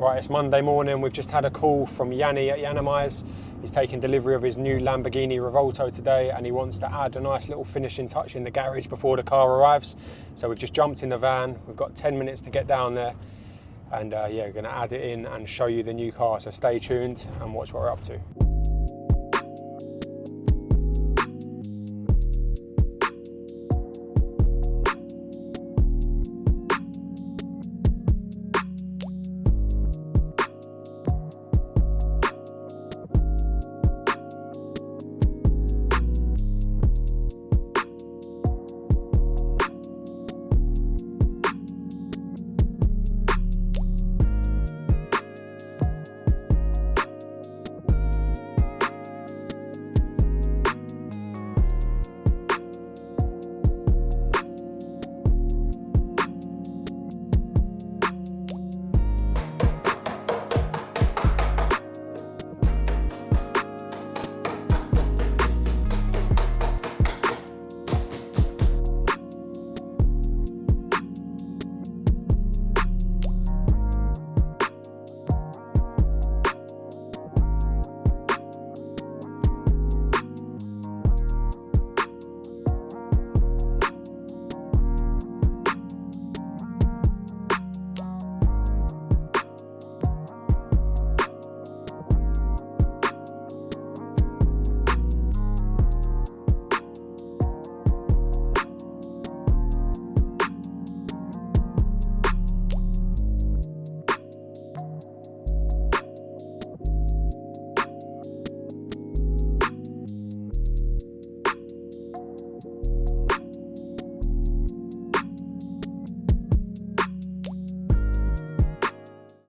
Right, it's Monday morning. We've just had a call from Yianni at Yiannimize. He's taking delivery of his new Lamborghini Revuelto today, and he wants to add a nice little finishing touch in the garage before the car arrives. So we've just jumped in the van. We've got 10 minutes to get down there, and yeah, we're going to add it in and show you the new car. So stay tuned and watch what we're up to.